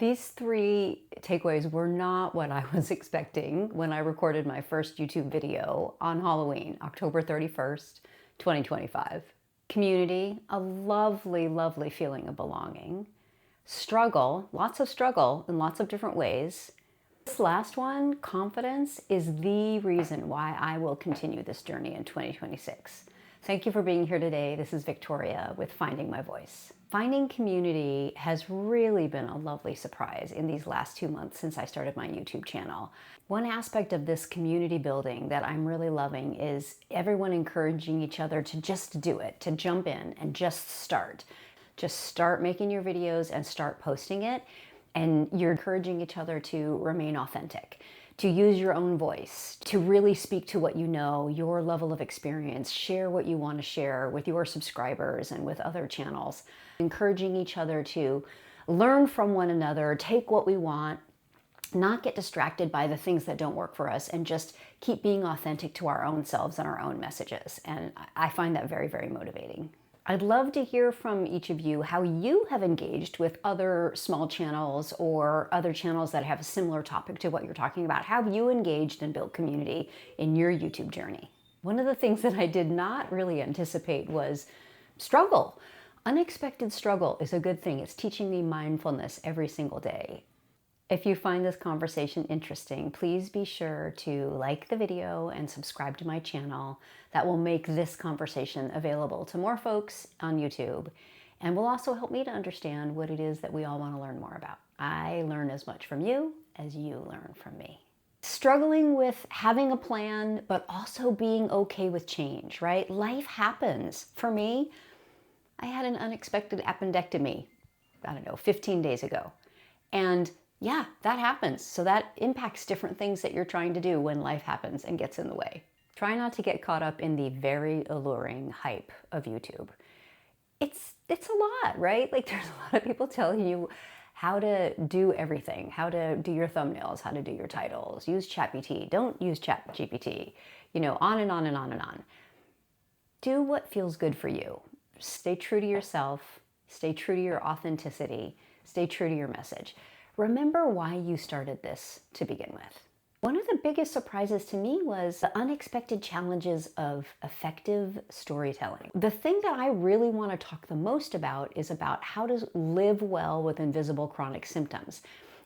These three takeaways were not what I was expecting when I recorded my first YouTube video on Halloween, October 31st, 2025. Community, a lovely, lovely feeling of belonging. Struggle, lots of struggle in lots of different ways. This last one, confidence, is the reason why I will continue this journey in 2026. Thank you for being here today. This is Victoria with Finding My Voice. Finding community has really been a lovely surprise in these last 2 months since I started my YouTube channel. One aspect of this community building that I'm really loving is everyone encouraging each other to just do it, to jump in and just start. Just start making your videos and start posting it. And you're encouraging each other to remain authentic, to use your own voice, to really speak to what you know, your level of experience, share what you want to share with your subscribers and with other channels. Encouraging each other to learn from one another, take what we want, not get distracted by the things that don't work for us, and just keep being authentic to our own selves and our own messages. And I find that very, very motivating. I'd love to hear from each of you how you have engaged with other small channels or other channels that have a similar topic to what you're talking about. How have you engaged and built community in your YouTube journey? One of the things that I did not really anticipate was struggle. Unexpected struggle is a good thing. It's teaching me mindfulness every single day. If you find this conversation interesting, please be sure to like the video and subscribe to my channel. That will make this conversation available to more folks on YouTube and will also help me to understand what it is that we all want to learn more about. I learn as much from you as you learn from me. Struggling with having a plan, but also being okay with change, right? Life happens. For me, I had an unexpected appendectomy, 15 days ago. And yeah, that happens. So that impacts different things that you're trying to do when life happens and gets in the way. Try not to get caught up in the very alluring hype of YouTube. It's a lot, right? Like there's a lot of people telling you how to do everything, how to do your thumbnails, how to do your titles, use ChatGPT, don't use ChatGPT, on and on and on and on. Do what feels good for you. Stay true to yourself, stay true to your authenticity, stay true to your message. Remember why you started this to begin with. One of the biggest surprises to me was the unexpected challenges of effective storytelling. The thing that I really want to talk the most about is about how to live well with invisible chronic symptoms.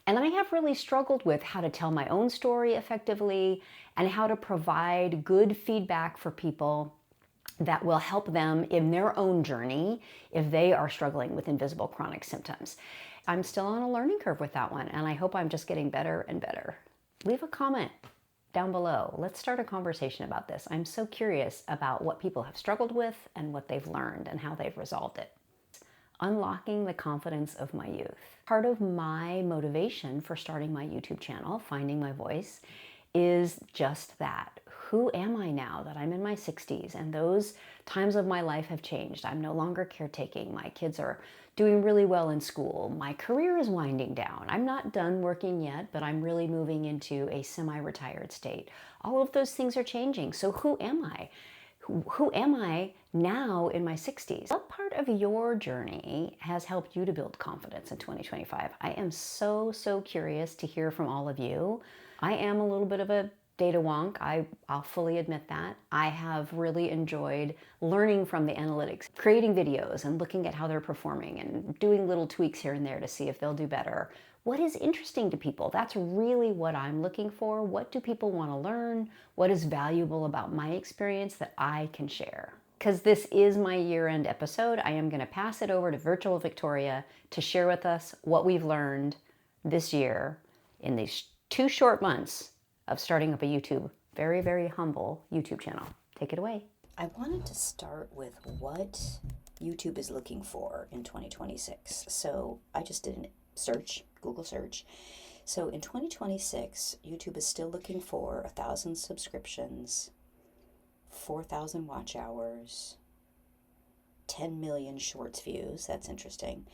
And I have really struggled with how to tell my own story effectively and how to provide good feedback for people that will help them in their own journey if they are struggling with invisible chronic symptoms. I'm still on a learning curve with that one, and I hope I'm just getting better and better. Leave a comment down below. Let's start a conversation about this. I'm so curious about what people have struggled with and what they've learned and how they've resolved it. Unlocking the confidence of my youth. Part of my motivation for starting my YouTube channel, Finding My Voice, is just that. Who am I now that I'm in my 60s and those times of my life have changed? I'm no longer caretaking. My kids are doing really well in school. My career is winding down. I'm not done working yet, but I'm really moving into a semi-retired state. All of those things are changing. So who am I? Who am I now in my 60s? What part of your journey has helped you to build confidence in 2025? I am so curious to hear from all of you. I am a little bit of a data wonk. I'll fully admit that. I have really enjoyed learning from the analytics, creating videos and looking at how they're performing and doing little tweaks here and there to see if they'll do better. What is interesting to people? That's really what I'm looking for. What do people want to learn? What is valuable about my experience that I can share? Because this is my year-end episode, I am going to pass it over to Virtual Victoria to share with us what we've learned this year in these 2 short months of starting up a very, very humble YouTube channel. Take it away. I wanted to start with what YouTube is looking for in 2026. So I just did a search, Google search. So in 2026, YouTube is still looking for 1,000 subscriptions, 4,000 watch hours, 10 million shorts views. That's interesting.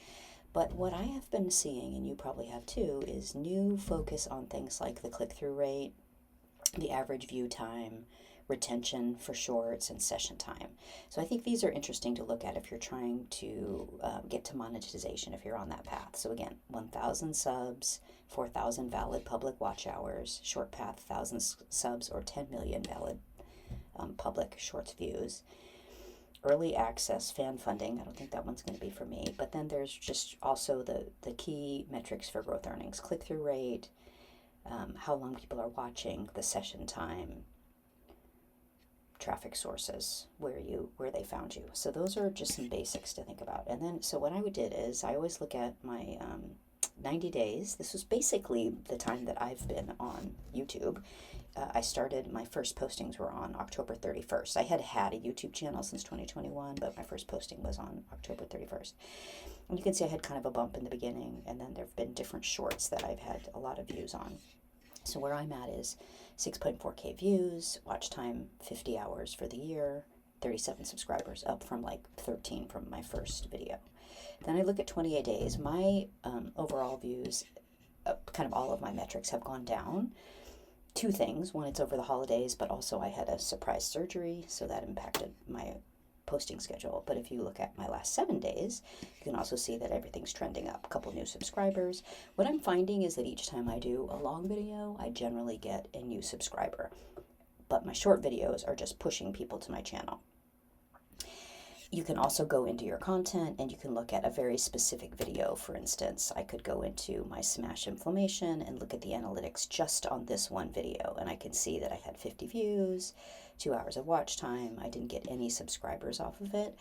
But what I have been seeing, and you probably have too, is new focus on things like the click-through rate, the average view time, retention for shorts, and session time. So I think these are interesting to look at if you're trying to get to monetization, if you're on that path. So again, 1,000 subs, 4,000 valid public watch hours, short path, 1,000 subs, or 10 million valid public shorts views. Early access, fan funding, I don't think that one's going to be for me. But then there's just also the key metrics for growth earnings: click-through rate, how long people are watching, the session time, traffic sources, where they found you. So those are just some basics to think about. And then, so what I did is I always look at my 90 days. This was basically the time that I've been on YouTube. I started, my first postings were on October 31st. I had a YouTube channel since 2021, but my first posting was on October 31st. And you can see I had kind of a bump in the beginning, and then there have been different shorts that I've had a lot of views on. So where I'm at is 6.4K views, watch time 50 hours for the year, 37 subscribers, up from like 13 from my first video. Then I look at 28 days. My overall views, kind of all of my metrics have gone down. Two things. One, it's over the holidays, but also I had a surprise surgery, so that impacted my posting schedule. But if you look at my last 7 days, you can also see that everything's trending up. A couple new subscribers. What I'm finding is that each time I do a long video, I generally get a new subscriber. But my short videos are just pushing people to my channel. You can also go into your content and you can look at a very specific video. For instance, I could go into my Smash inflammation and look at the analytics just on this one video, and I can see that I had 50 views, 2 hours of watch time. I didn't get any subscribers off of it.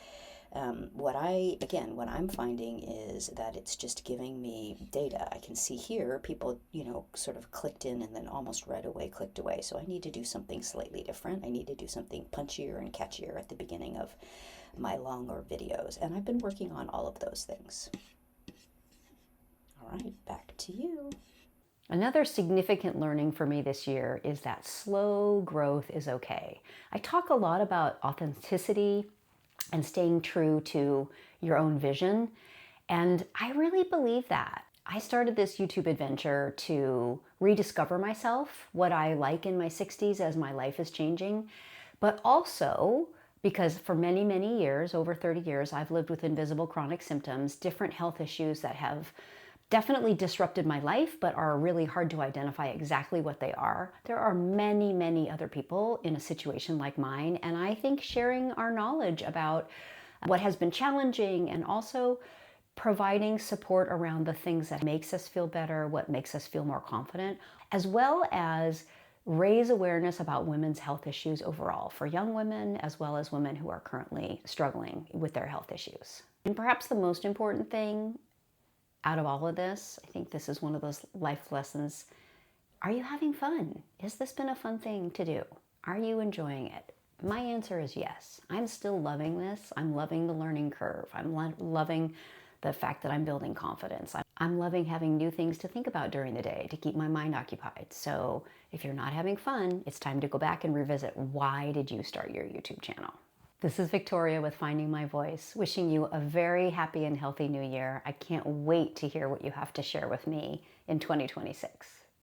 What I'm finding is that it's just giving me data. I can see here people, sort of clicked in and then almost right away clicked away. So I need to do something slightly different. I need to do something punchier and catchier at the beginning of my longer videos. And I've been working on all of those things. All right, back to you. Another significant learning for me this year is that slow growth is okay. I talk a lot about authenticity and staying true to your own vision, and I really believe that. I started this YouTube adventure to rediscover myself, what I like in my 60s as my life is changing, but also because for many, many years, over 30 years, I've lived with invisible chronic symptoms, different health issues that have definitely disrupted my life, but are really hard to identify exactly what they are. There are many, many other people in a situation like mine, and I think sharing our knowledge about what has been challenging and also providing support around the things that makes us feel better, what makes us feel more confident, as well as raise awareness about women's health issues overall for young women as well as women who are currently struggling with their health issues. And perhaps the most important thing out of all of this, I think this is one of those life lessons. Are you having fun? Has this been a fun thing to do? Are you enjoying it? My answer is yes. I'm still loving this. I'm loving the learning curve. I'm loving the fact that I'm building confidence. I'm loving having new things to think about during the day to keep my mind occupied. So if you're not having fun, it's time to go back and revisit, why did you start your YouTube channel? This is Victoria with Finding My Voice, wishing you a very happy and healthy new year. I can't wait to hear what you have to share with me in 2026.